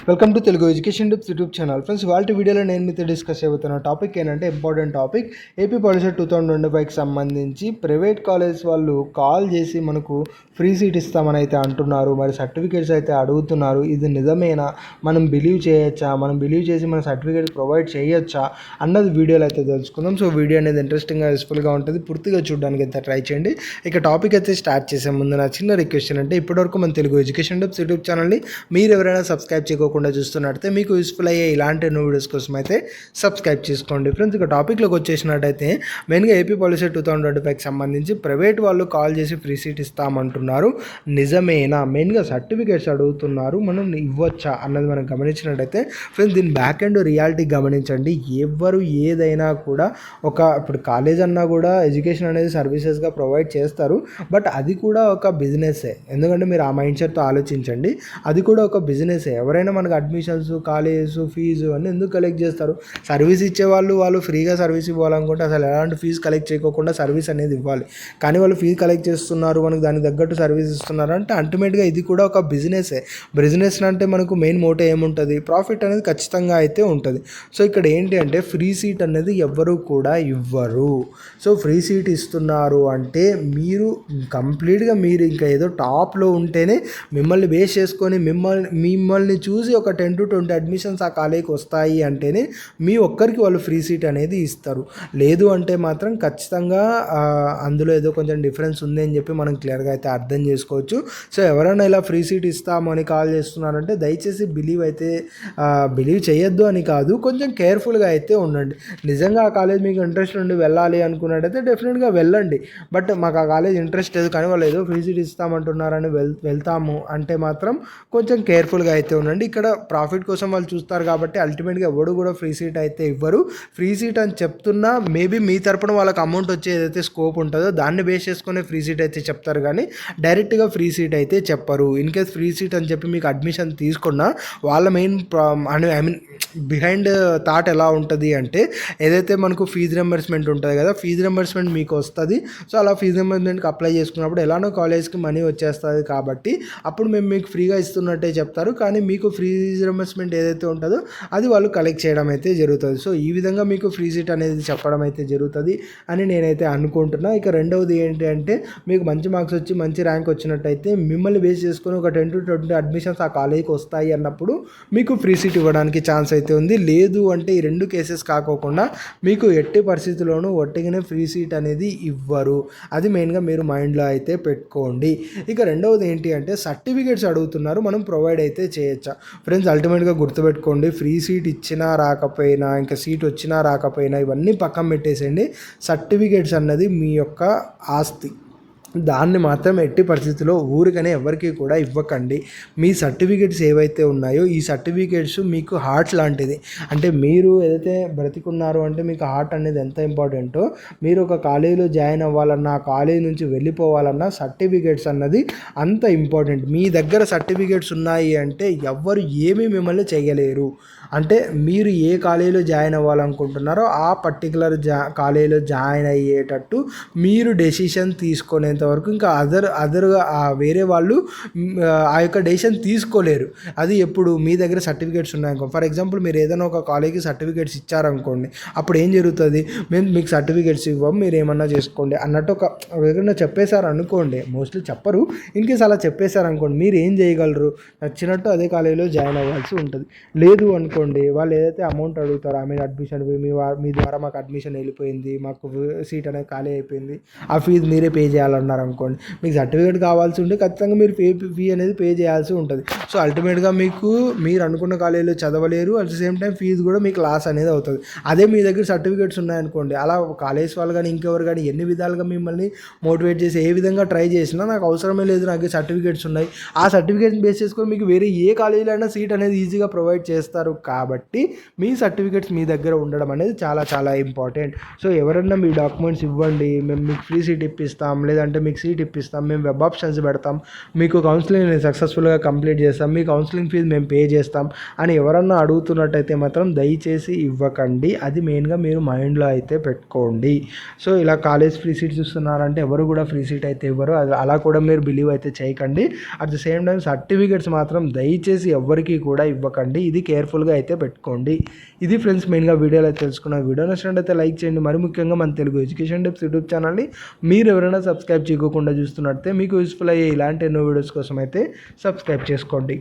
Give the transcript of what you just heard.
Welcome to Telugu education tips YouTube channel. Friends, వాళ్ళ వీడియోలో నేను మీతో డిస్కస్ చేయబోతున్న టాపిక్ ఏంటంటే ఇంపార్టెంట్ టాపిక్. ఏపీ పాలిసీ 2025కి సంబంధించి ప్రైవేట్ కాలేజ్ వాళ్ళు కాల్ చేసి మనకు ఫ్రీ సీట్ ఇస్తామని అయితే అంటున్నారు. మరి సర్టిఫికేట్స్ అయితే అడుగుతున్నారు. ఇది నిజమేనా? మనం బిలీవ్ చేయొచ్చా? మనం బిలీవ్ చేసి మన సర్టిఫికేట్ ప్రొవైడ్ చేయొచ్చా అన్నది వీడియోలో అయితే తెలుసుకుందాం. సో వీడియో అనేది ఇంట్రెస్టింగ్గా యూస్ఫుల్గా ఉంటుంది. పూర్తిగా చూడడానికి అయితే ట్రై చేయండి. ఇక టాపిక్ అయితే స్టార్ట్ చేసే ముందు నా చిన్న రిక్వెస్ట్ ఏంటంటే ఇప్పటివరకు మన తెలుగు ఎడ్యుకేషన్ టిప్స్ యూట్యూబ్ ఛానల్ని మీరు ఎవరైనా సబ్స్క్రైబ్ చేయకుండా చూస్తున్నట్టయితే మీకు యూస్ఫుల్ అయ్యే ఇలాంటి ఎన్నో వీడియోస్ కోసం అయితే సబ్స్క్రైబ్ చేసుకోండి. ఫ్రెండ్స్, ఇక టాపిక్లోకి వచ్చేసినట్టయితే మెయిన్గా ఏపీ పాలిసీ 2025కి సంబంధించి ప్రైవేట్ వాళ్ళు కాల్ చేసి ఫ్రీ సీట్ ఇస్తామంటున్నారు. నిజమేనా? మెయిన్గా సర్టిఫికేట్స్ అడుగుతున్నారు. మనం ఇవ్వచ్చా అన్నది మనం గమనించినట్టయితే ఫ్రెండ్స్, దీని బ్యాక్ అండ్ రియాలిటీ గమనించండి. ఎవరు ఏదైనా కూడా ఇప్పుడు కాలేజ్ అన్నా కూడా ఎడ్యుకేషన్ అనేది సర్వీసెస్గా ప్రొవైడ్ చేస్తారు. బట్ అది కూడా ఒక బిజినెసే. ఎందుకంటే మీరు ఆ మైండ్ సెట్తో ఆలోచించండి. అది కూడా ఒక బిజినెసే. ఎవరైనా మనకు అడ్మిషన్స్, కాలేజెస్, ఫీజు అన్నీ ఎందుకు కలెక్ట్ చేస్తారు? సర్వీస్ ఇచ్చేవాళ్ళు ఫ్రీగా సర్వీస్ ఇవ్వాలనుకుంటే అసలు ఎలాంటి ఫీజు కలెక్ట్ చేయకోకుండా సర్వీస్ అనేది ఇవ్వాలి. కానీ వాళ్ళు ఫీజు కలెక్ట్ చేస్తున్నారు, మనకు దానికి తగ్గట్టు సర్వీస్ ఇస్తున్నారు అంటే అల్టిమేట్గా ఇది కూడా ఒక బిజినెసే. బిజినెస్ అంటే మనకు మెయిన్ మోటో ఏముంటుంది? ప్రాఫిట్ అనేది ఖచ్చితంగా అయితే ఉంటుంది. సో ఇక్కడ ఏంటి అంటే ఫ్రీ సీట్ అనేది ఎవ్వరూ కూడా ఇవ్వరు. సో ఫ్రీ సీట్ ఇస్తున్నారు అంటే మీరు కంప్లీట్గా మీరు ఇంకా ఏదో టాప్లో ఉంటేనే మిమ్మల్ని బేస్ చేసుకొని మిమ్మల్ని చూసి ఒక 10 to 20 అడ్మిషన్స్ ఆ కాలేజీకి వస్తాయి అంటేనే మీ ఒక్కరికి వాళ్ళు ఫ్రీ సీట్ అనేది ఇస్తారు. లేదు అంటే మాత్రం ఖచ్చితంగా అందులో ఏదో కొంచెం డిఫరెన్స్ ఉంది అని చెప్పి మనం క్లియర్గా అయితే అర్థం చేసుకోవచ్చు. సో ఎవరైనా ఇలా ఫ్రీ సీట్ ఇస్తామని కాల్ చేస్తున్నారంటే దయచేసి బిలీవ్ చేయొద్దు అని కాదు, కొంచెం కేర్ఫుల్గా అయితే ఉండండి. నిజంగా ఆ కాలేజ్ మీకు ఇంట్రెస్ట్ ఉండి వెళ్ళాలి అనుకున్నట్టయితే డెఫినెట్గా వెళ్ళండి. బట్ మాకు ఆ కాలేజ్ ఇంట్రెస్ట్ లేదు కానీ వాళ్ళు ఏదో ఫ్రీ సీట్ ఇస్తామంటున్నారని వెళ్తాము అంటే మాత్రం కొంచెం కేర్ఫుల్గా అయితే ఉండండి. ఇక్కడ ప్రాఫిట్ కోసం వాళ్ళు చూస్తారు కాబట్టి అల్టిమేట్గా ఎవడు కూడా ఫ్రీ సీట్ అయితే ఇవ్వరు. ఫ్రీ సీట్ అని చెప్తున్నా మేబీ మీ తరపున వాళ్ళకి అమౌంట్ వచ్చే ఏదైతే స్కోప్ ఉంటుందో దాన్ని బేస్ చేసుకునే ఫ్రీ సీట్ అయితే చెప్తారు కానీ డైరెక్ట్గా ఫ్రీ సీట్ అయితే చెప్పరు. ఇన్ కేస్ ఫ్రీ సీట్ అని చెప్పి మీకు అడ్మిషన్ తీసుకున్నా వాళ్ళ మెయిన్ బిహైండ్ థాట్ ఎలా ఉంటుంది అంటే ఏదైతే మనకు ఫీజు రింబర్స్మెంట్ ఉంటుంది కదా, ఫీజు రింబర్స్మెంట్ మీకు వస్తుంది. సో అలా ఫీజు రింబర్స్మెంట్కి అప్లై చేసుకున్నప్పుడు ఎలానో కాలేజ్కి మనీ వచ్చేస్తుంది కాబట్టి అప్పుడు మేము మీకు ఫ్రీగా ఇస్తున్నట్టే చెప్తారు. కానీ మీకు ఫీజు రింబర్స్మెంట్ ఏదైతే ఉంటుందో అది వాళ్ళు కలెక్ట్ చేయడం అయితే జరుగుతుంది. సో ఈ విధంగా మీకు ఫ్రీ సీట్ అనేది చెప్పడం అయితే జరుగుతుంది అని నేనైతే అనుకుంటున్నా. ఇక రెండవది ఏంటి అంటే మీకు మంచి మార్క్స్ వచ్చి మంచి ర్యాంక్ వచ్చినట్టయితే మిమ్మల్ని బేస్ చేసుకొని ఒక 10 to 20 అడ్మిషన్స్ ఆ కాలేజీకి వస్తాయి అన్నప్పుడు మీకు ఫ్రీ సీట్ ఇవ్వడానికి ఛాన్స్ అయితే ఉంది. లేదు అంటే ఈ రెండు కేసెస్ కాకోకుండా మీకు ఎట్టి పరిస్థితుల్లోనూ ఒట్టిగానే ఫ్రీ సీట్ అనేది ఇవ్వరు. అది మెయిన్గా మీరు మైండ్లో అయితే పెట్టుకోండి. ఇక రెండవది ఏంటి అంటే సర్టిఫికేట్స్ అడుగుతున్నారు, మనం ప్రొవైడ్ అయితే చేయొచ్చా? ఫ్రెండ్స్, అల్టిమేట్గా గుర్తుపెట్టుకోండి, ఫ్రీ సీట్ ఇచ్చినా రాకపోయినా ఇంకా సీట్ వచ్చినా రాకపోయినా ఇవన్నీ పక్కన పెట్టేసేయండి. సర్టిఫికేట్స్ అన్నది మీ యొక్క ఆస్తి. దాన్ని మాత్రం ఎట్టి పరిస్థితుల్లో ఊరికనే ఎవరికి కూడా ఇవ్వకండి. మీ సర్టిఫికేట్స్ ఏవైతే ఉన్నాయో ఈ సర్టిఫికేట్స్ మీకు హార్ట్ లాంటిది. అంటే మీరు ఏదైతే బ్రతికున్నారో అంటే మీకు హార్ట్ అనేది ఎంత ఇంపార్టెంటో, మీరు ఒక కాలేజీలో జాయిన్ అవ్వాలన్నా కాలేజీ నుంచి వెళ్ళిపోవాలన్నా సర్టిఫికేట్స్ అన్నది అంత ఇంపార్టెంట్. మీ దగ్గర సర్టిఫికేట్స్ ఉన్నాయి అంటే ఎవ్వరు ఏమీ మిమ్మల్ని చేయలేరు. అంటే మీరు ఏ కాలేజీలో జాయిన్ అవ్వాలనుకుంటున్నారో ఆ పర్టికులర్ కాలేజీలో జాయిన్ అయ్యేటట్టు మీరు డెసిషన్ తీసుకునేంత వరకు ఇంకా అదర్గా వేరే వాళ్ళు ఆ యొక్క డెసిషన్ తీసుకోలేరు. అది ఎప్పుడు మీ దగ్గర సర్టిఫికేట్స్ ఉన్నాయనుకో, ఫర్ ఎగ్జాంపుల్ మీరు ఏదైనా ఒక కాలేజీకి సర్టిఫికేట్స్ ఇచ్చారనుకోండి, అప్పుడు ఏం జరుగుతుంది? మేము మీకు సర్టిఫికేట్స్ ఇవ్వం, మీరు ఏమన్నా చేసుకోండి అన్నట్టు ఎవరైనా చెప్పేశారు అనుకోండి, మోస్ట్లీ చెప్పరు, ఇన్ కేస్ అలా చెప్పేశారు అనుకోండి, మీరు ఏం చేయగలరు? నచ్చినట్టు అదే కాలేజీలో జాయిన్ అవ్వాల్సి ఉంటుంది. లేదు అనుకోండి, వాళ్ళు ఏదైతే అమౌంట్ అడుగుతారో అడ్మిషన్ మీ ద్వారా మాకు అడ్మిషన్ వెళ్ళిపోయింది, మాకు సీట్ అనేది ఖాళీ అయిపోయింది, ఆ ఫీజు మీరే పే చేయాలన్నారు అనుకోండి, మీకు సర్టిఫికేట్ కావాల్సి ఉంటే ఖచ్చితంగా మీరు ఫీ అనేది పే చేయాల్సి ఉంటుంది. సో అల్టిమేట్గా మీరు అనుకున్న కాలేజీలో చదవలేరు, at the same time fees కూడా మీకు లాస్ అనేది అవుతుంది. అదే మీ దగ్గర సర్టిఫికేట్స్ ఉన్నాయనుకోండి, అలా కాలేజ్ వాళ్ళు కానీ ఇంకెవరు కానీ ఎన్ని విధాలుగా మిమ్మల్ని మోటివేట్ చేసి ఏ విధంగా ట్రై చేసినా నాకు అవసరమే లేదు, నాకు సర్టిఫికేట్స్ ఉన్నాయి, ఆ సర్టిఫికేట్ని బేస్ చేసుకొని మీకు వేరే ఏ కాలేజీలో అయినా సీట్ అనేది ఈజీగా ప్రొవైడ్ చేస్తారు. కాబట్టి మీ సర్టిఫికేట్స్ మీ దగ్గర ఉండడం అనేది చాలా చాలా ఇంపార్టెంట్. సో ఎవరన్నా మీ డాక్యుమెంట్స్ ఇవ్వండి, మేము మీకు ఫ్రీ సీట్ ఇప్పిస్తాం, లేదంటే మీకు సీట్ ఇప్పిస్తాం, మేము వెబ్ ఆప్షన్స్ పెడతాం, మీకు కౌన్సిలింగ్ సక్సెస్ఫుల్గా కంప్లీట్ చేస్తాం, మీ కౌన్సిలింగ్ ఫీజు మేము పే చేస్తాం అని ఎవరన్నా అడుగుతున్నట్టయితే మాత్రం దయచేసి ఇవ్వకండి. అది మెయిన్గా మీరు మైండ్లో అయితే పెట్టుకోండి. సో ఇలా కాలేజ్ ఫ్రీ సీట్స్ ఇస్తున్నారంటే ఎవరు కూడా ఫ్రీ సీట్ అయితే ఇవ్వరు, అలా కూడా మీరు బిలీవ్ అయితే చేయకండి. At the same time certificates మాత్రం దయచేసి ఎవ్వరికీ కూడా ఇవ్వకండి. ఇది కేర్ఫుల్గా అయితే పెట్టుకోండి. ఇది ఫ్రెండ్స్ మెయిన్గా వీడియోలో అయితే తెలుసుకున్న. వీడియో నచ్చినట్టయితే లైక్ చేయండి. మరి ముఖ్యంగా మన తెలుగు ఎడ్యుకేషన్ టిప్స్ యూట్యూబ్ ఛానల్ని మీరు ఎవరైనా సబ్స్క్రైబ్ చేయకుండా చూస్తున్నట్టే మీకు యూస్ఫుల్ అయ్యే ఇలాంటి ఎన్నో వీడియోస్ కోసం అయితే సబ్స్క్రైబ్ చేసుకోండి.